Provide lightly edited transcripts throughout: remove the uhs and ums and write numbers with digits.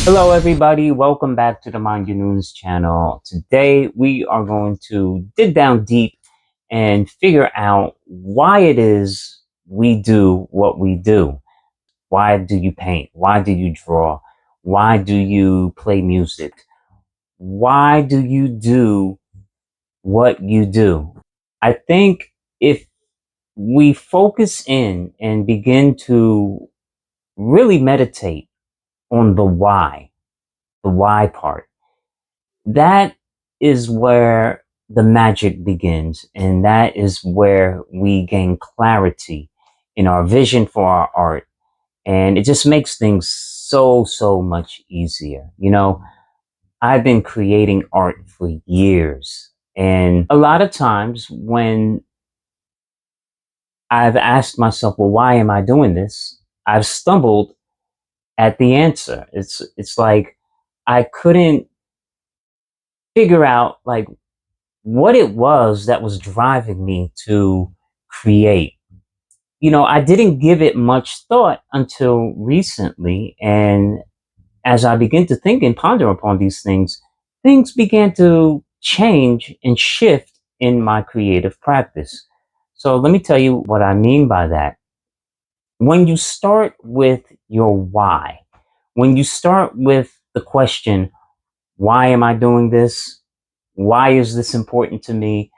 Hello, everybody. Welcome back to the Mind Your News channel. Today, we are going to dig down deep and figure out why it is we do what we do. Why do you paint? Why do you draw? Why do you play music? Why do you do what you do? I think if we focus in and begin to really meditate on the why part, that is where the magic begins, and that is where we gain clarity in our vision for our art, and it just makes things so much easier. I've been creating art for years, and a lot of times when I've asked myself, well, why am I doing this, I've stumbled at the answer. It's like I couldn't figure out like what it was that was driving me to create. I didn't give it much thought until recently. And as I began to think and ponder upon these things began to change and shift in my creative practice. So let me tell you what I mean by that. When you start with your why, when you start with the question, why am I doing this? Why is this important to me?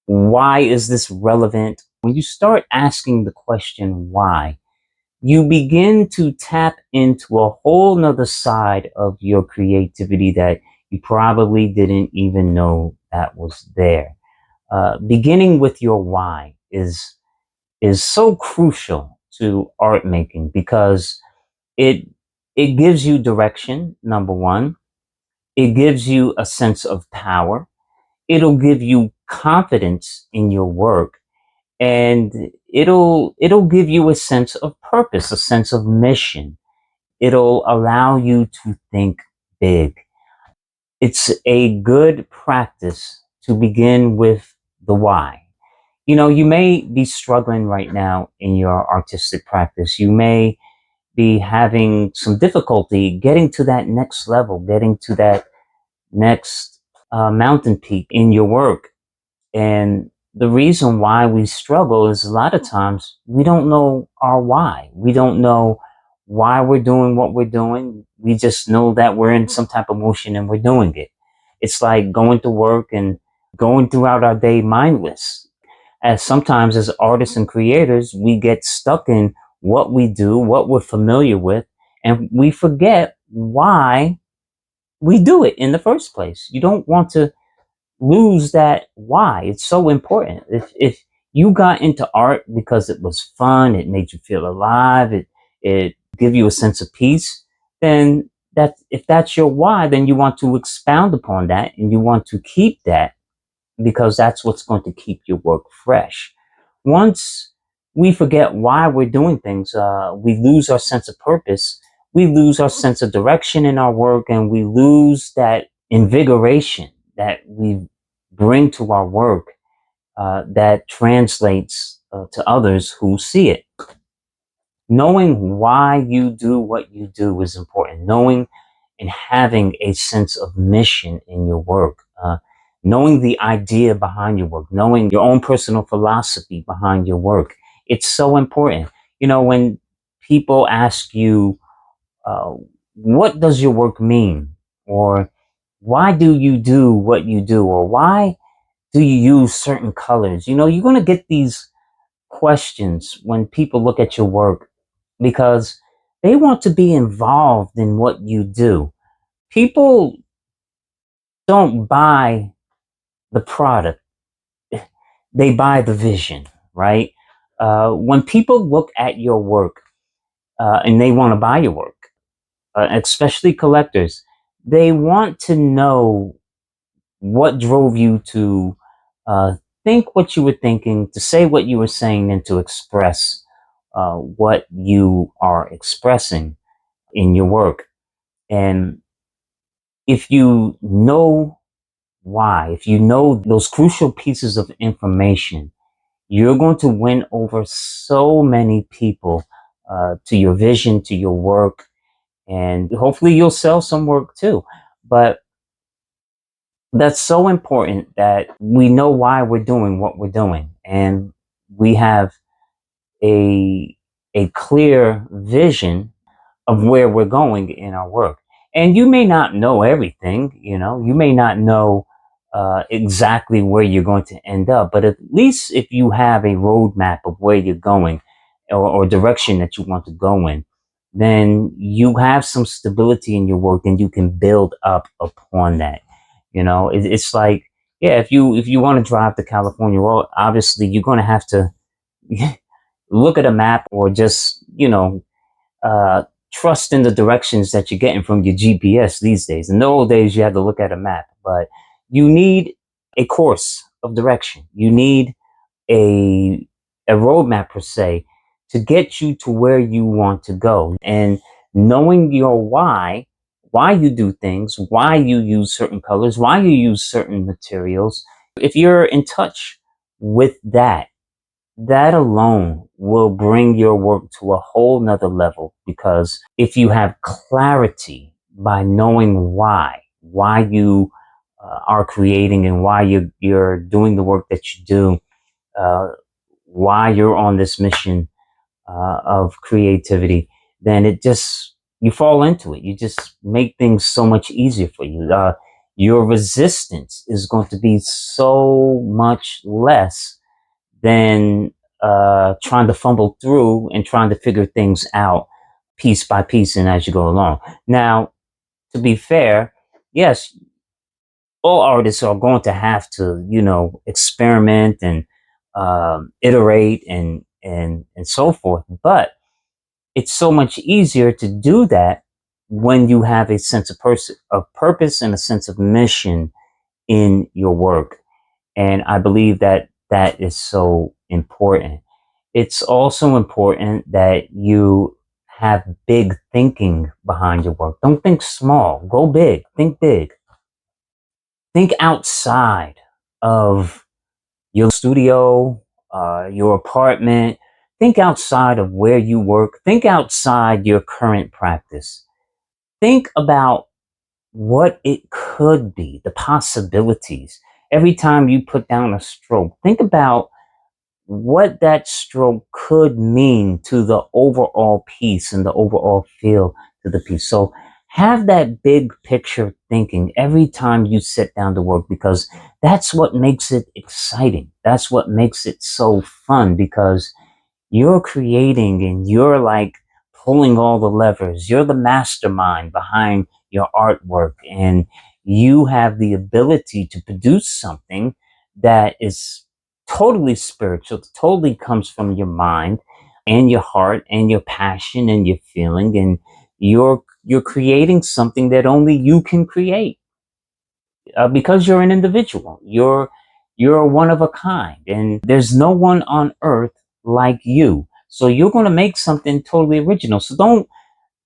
Why is this relevant? When you start asking the question why, you begin to tap into a whole nother side of your creativity that you probably didn't even know that was there. Beginning with your why is so crucial to art making because it it gives you direction, number one. It gives you a sense of power. It'll give you confidence in your work, and it'll give you a sense of purpose, a sense of mission. It'll allow you to think big. It's a good practice to begin with the why. You may be struggling right now in your artistic practice. You may be having some difficulty getting to that next level, getting to that next mountain peak in your work. And the reason why we struggle is a lot of times we don't know our why. We don't know why we're doing what we're doing. We just know that we're in some type of motion and we're doing it. It's like going to work and going throughout our day mindless. As sometimes as artists and creators, we get stuck in what we do, what we're familiar with, and we forget why we do it in the first place. You don't want to lose that why. It's so important. If you got into art because it was fun, it made you feel alive, it give you a sense of peace, then that if that's your why, then you want to expound upon that and you want to keep that because that's what's going to keep your work fresh. Once we forget why we're doing things, we lose our sense of purpose, we lose our sense of direction in our work, and we lose that invigoration that we bring to our work that translates to others who see it. Knowing why you do what you do is important. Knowing and having a sense of mission in your work. Knowing the idea behind your work, knowing your own personal philosophy behind your work. It's so important. When people ask you, uh, what does your work mean? Or why do you do what you do? Or why do you use certain colors? You're going to get these questions when people look at your work because they want to be involved in what you do. People don't buy the product, they buy the vision, right? When people look at your work and they want to buy your work, especially collectors, they want to know what drove you to uh, think what you were thinking, to say what you were saying, and to express what you are expressing in your work. And if you know why, if you know those crucial pieces of information, you're going to win over so many people to your vision, to your work, and hopefully you'll sell some work too. But that's so important that we know why we're doing what we're doing, and we have a clear vision of where we're going in our work. And you may not know everything, you may not know exactly where you're going to end up, but at least if you have a roadmap of where you're going, or direction that you want to go in, then you have some stability in your work and you can build up upon that. It's like, yeah, if you want to drive to California, well, obviously you're going to have to look at a map, or just uh, trust in the directions that you're getting from your GPS these days. In the old days, you had to look at a map, but you need a course of direction. You need a roadmap per se to get you to where you want to go. And knowing your why you do things, why you use certain colors, why you use certain materials. If you're in touch with that alone will bring your work to a whole nother level, because if you have clarity by knowing why you are creating, and why you're doing the work that you do, uh, why you're on this mission of creativity, then you fall into it. You just make things so much easier for you. Your resistance is going to be so much less than trying to fumble through and trying to figure things out piece by piece and as you go along. Now, to be fair, yes, all artists are going to have to, experiment and iterate and so forth. But it's so much easier to do that when you have a sense of purpose and a sense of mission in your work. And I believe that that is so important. It's also important that you have big thinking behind your work. Don't think small, go big, think big. Think outside of your studio, your apartment. Think outside of where you work. Think outside your current practice. Think about what it could be, the possibilities. Every time you put down a stroke, think about what that stroke could mean to the overall piece and the overall feel to the piece. So have that big picture thinking every time you sit down to work, because that's what makes it exciting. That's what makes it so fun, because you're creating and you're like pulling all the levers. You're the mastermind behind your artwork, and you have the ability to produce something that is totally spiritual, totally comes from your mind and your heart and your passion and your feeling, and you're creating something that only you can create, because you're an individual. You're one of a kind, and there's no one on earth like you. So you're going to make something totally original. So don't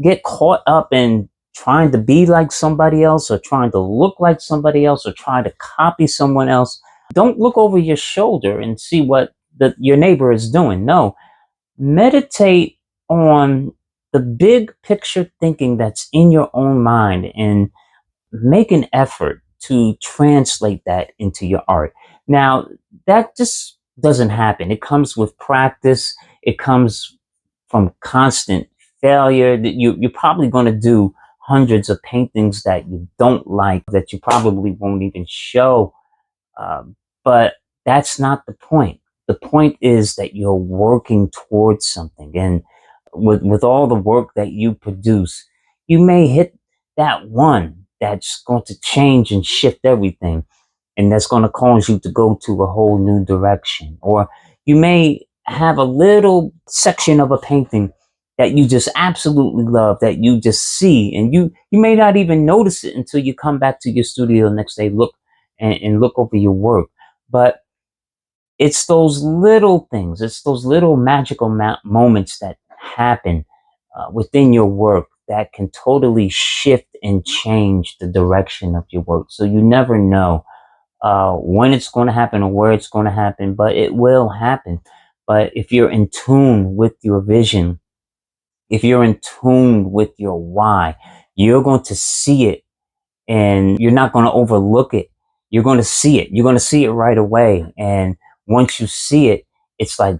get caught up in trying to be like somebody else, or trying to look like somebody else, or trying to copy someone else. Don't look over your shoulder and see what your neighbor is doing. No, meditate on the big picture thinking that's in your own mind, and make an effort to translate that into your art. Now, that just doesn't happen. It comes with practice. It comes from constant failure. That you're probably going to do hundreds of paintings that you don't like, that you probably won't even show. But that's not the point. The point is that you're working towards something. And with all the work that you produce, you may hit that one that's going to change and shift everything, and that's going to cause you to go to a whole new direction. Or you may have a little section of a painting that you just absolutely love, that you just see, and you may not even notice it until you come back to your studio the next day, look and look over your work. But it's those little things, it's those little magical moments that happen within your work that can totally shift and change the direction of your work. So you never know when it's going to happen or where it's going to happen, but it will happen. But if you're in tune with your vision if you're in tune with your why, you're going to see it and you're not going to overlook it. You're going to see it. You're going to see it right away. And once you see it, it's like,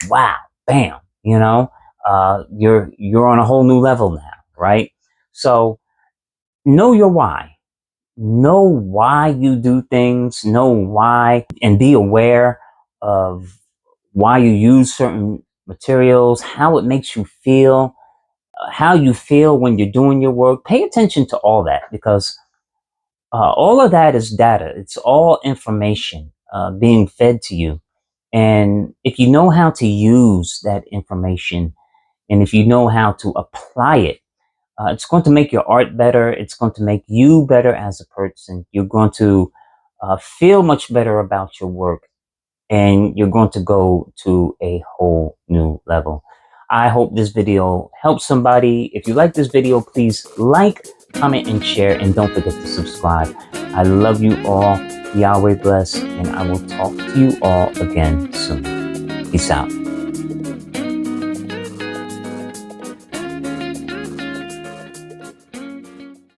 wow, bam, you're on a whole new level now, right? So know your why. Know why you do things, know why, and be aware of why you use certain materials, how it makes you feel, how you feel when you're doing your work. Pay attention to all that, because all of that is data. It's all information being fed to you. And if you know how to use that information, and if you know how to apply it, it's going to make your art better. It's going to make you better as a person. You're going to feel much better about your work, and you're going to go to a whole new level. I hope this video helps somebody. If you like this video, please like, comment, and share, and don't forget to subscribe. I love you all. Yahweh bless, and I will talk to you all again soon. Peace out.